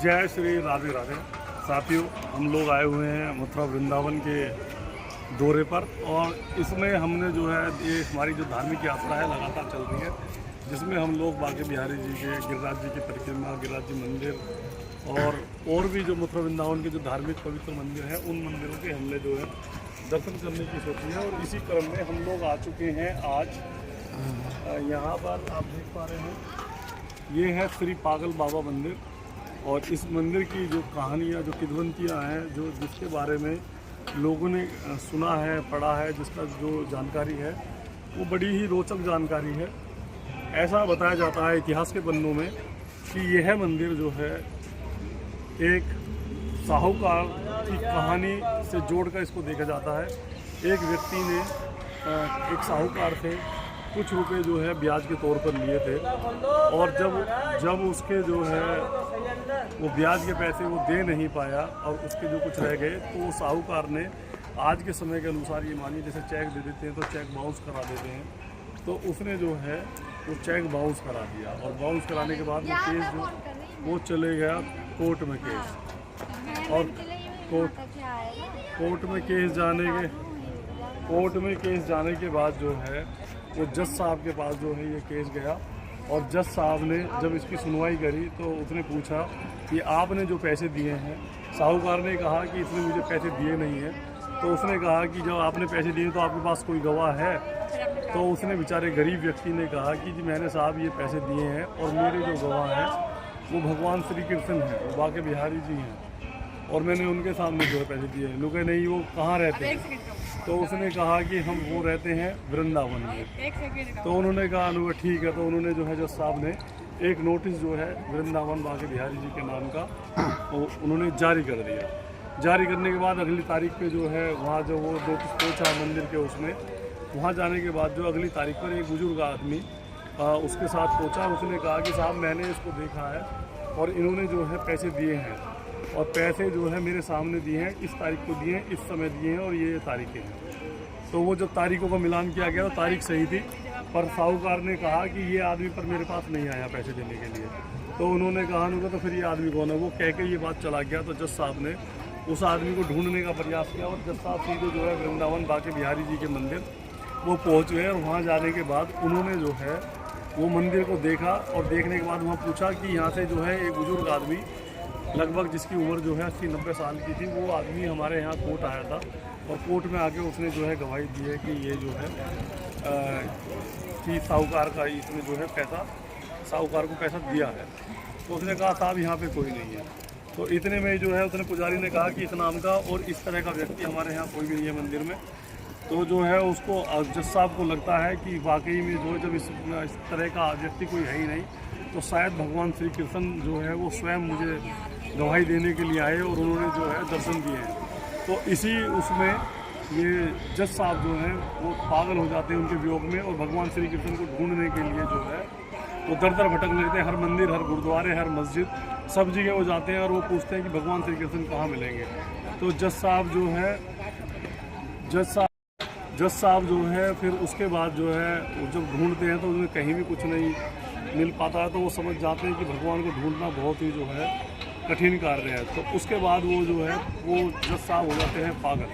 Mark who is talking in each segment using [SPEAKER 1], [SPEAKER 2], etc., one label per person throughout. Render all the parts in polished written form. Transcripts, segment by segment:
[SPEAKER 1] जय श्री राधे राधे। साथियों, हम लोग आए हुए हैं मथुरा वृंदावन के दौरे पर और इसमें हमने जो है ये हमारी जो धार्मिक यात्रा है लगातार चल रही है, जिसमें हम लोग बांके बिहारी जी के, गिरिराज जी की परिक्रमा, गिरिराज जी मंदिर और भी जो मथुरा वृंदावन के जो धार्मिक पवित्र मंदिर हैं उन मंदिरों के हमने जो है दर्शन करने की सोची है। और इसी क्रम में हम लोग आ चुके हैं आज यहाँ पर। आप देख पा रहे हैं ये है श्री पागल बाबा मंदिर और इस मंदिर की जो कहानियाँ, जो किद्वंतियाँ हैं, जो जिसके बारे में लोगों ने सुना है, पढ़ा है, जिसका जो जानकारी है वो बड़ी ही रोचक जानकारी है। ऐसा बताया जाता है इतिहास के पन्नों में कि यह मंदिर जो है एक साहूकार की कहानी से जोड़कर इसको देखा जाता है। एक व्यक्ति ने एक साहूकार से कुछ रुपए जो है ब्याज के तौर पर लिए थे और जब उसके जो है वो ब्याज के पैसे वो दे नहीं पाया और उसके जो कुछ रह गए तो साहूकार ने आज के समय के अनुसार ये मानिए जैसे चेक दे देते हैं तो चेक बाउंस करा देते हैं, तो उसने जो है वो चेक बाउंस करा दिया और बाउंस कराने के बाद वो केस जो वो चले गया कोर्ट में केस। और कोर्ट में केस जाने के बाद जो है वो जज साहब के पास जो है ये केस गया और जज साहब ने जब इसकी सुनवाई करी तो उसने पूछा कि आपने जो पैसे दिए हैं, साहूकार ने कहा कि इसने मुझे पैसे दिए नहीं हैं। तो उसने कहा कि जब आपने पैसे दिए तो आपके पास कोई गवाह है? तो उसने बेचारे गरीब व्यक्ति ने कहा कि जी मैंने साहब ये पैसे दिए हैं और मेरे जो गवाह हैं वो भगवान श्री कृष्ण हैं, वो बांके बिहारी जी हैं और मैंने उनके सामने जो है पैसे दिए हैं। लोग नहीं वो कहाँ रहते हैं? तो उसने कहा कि हम वो रहते हैं वृंदावन में। तो उन्होंने कहा लोग ठीक है। तो उन्होंने जो है जज साहब ने एक नोटिस जो है वृंदावन बांके बिहारी जी के नाम का तो उन्होंने जारी कर दिया। जारी करने के बाद अगली तारीख पे जो है वहाँ जो वो नोटिस पहुँचा मंदिर के उसमें, वहाँ जाने के बाद जो अगली तारीख पर एक बुजुर्ग आदमी उसके साथ पहुँचा। उसने कहा कि साहब मैंने इसको देखा है और इन्होंने जो है पैसे दिए हैं और पैसे जो है मेरे सामने दिए हैं, इस तारीख को दिए हैं, इस समय दिए हैं और ये तारीखें हैं। तो वो जब तारीखों का मिलान किया गया तो तारीख सही थी, पर साहूकार ने कहा कि ये आदमी पर मेरे पास नहीं आया पैसे देने के लिए। तो उन्होंने कहा उनका तो फिर ये आदमी कौन है? वो कह के ये बात चला गया। तो जज साहब ने उस आदमी को ढूंढने का प्रयास किया और जज साहब सीधे जो है वृंदावन बांके बिहारी जी के मंदिर वो पहुँच गए और वहाँ जाने के बाद उन्होंने जो है वो मंदिर को देखा और देखने के बाद वहाँ पूछा कि यहाँ से जो है एक बुजुर्ग आदमी लगभग जिसकी उम्र जो है 80-90 साल की थी, वो आदमी हमारे यहाँ कोर्ट आया था और कोर्ट में आके उसने जो है गवाही दी है कि ये जो है कि साहूकार का इसने जो है पैसा साहूकार को पैसा दिया है। तो उसने कहा साहब यहाँ पे कोई नहीं है। तो इतने में जो है उसने पुजारी ने कहा कि इस नाम का और इस तरह का व्यक्ति हमारे यहाँ कोई भी नहीं है मंदिर में। तो जो है उसको जज साहब को लगता है कि वाकई में जो है जब इस तरह का व्यक्ति कोई है ही नहीं तो शायद भगवान श्री कृष्ण जो है वो स्वयं मुझे गवाही देने के लिए आए और उन्होंने जो है दर्शन दिए हैं। तो इसी उसमें ये जज साहब जो हैं वो पागल हो जाते हैं उनके वियोग में और भगवान श्री कृष्ण को ढूंढने के लिए जो है वो दर दर भटकने लगते हैं। हर मंदिर, हर गुरुद्वारे, हर मस्जिद, सब जगह वो जाते हैं और वो पूछते हैं कि भगवान श्री कृष्ण कहाँ मिलेंगे। तो जज साहब जो है फिर उसके बाद जो है जब ढूंढते हैं तो उनमें कहीं भी कुछ नहीं मिल पाता है। तो वो समझ जाते हैं कि भगवान को ढूंढना बहुत ही जो है कठिन कार्य है। तो उसके बाद वो जो है वो जज साहब हो जाते हैं पागल।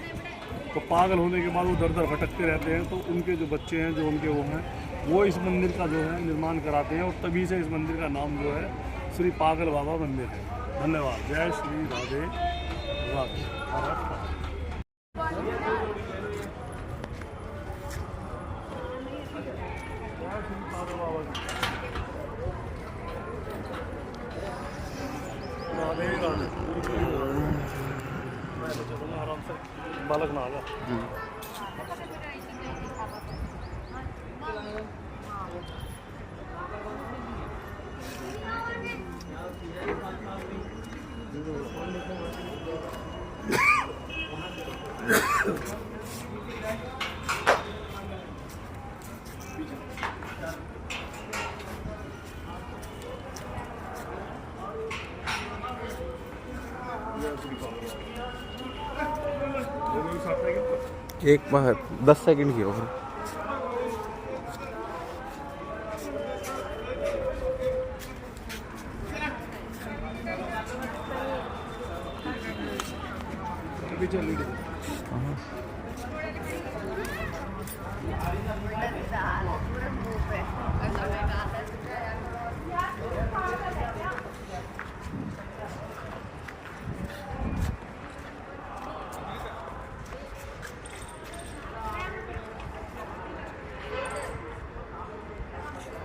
[SPEAKER 1] तो पागल होने के बाद वो दर दर भटकते रहते हैं। तो उनके जो बच्चे हैं जो उनके वो हैं वो इस मंदिर का जो है निर्माण कराते हैं और तभी से इस मंदिर का नाम जो है श्री पागल बाबा मंदिर है। धन्यवाद। जय श्री राधे राधे। आराम से बालक ना आ जा।
[SPEAKER 2] एक 10 सेकंड की होगा।
[SPEAKER 1] अभी चल रही है।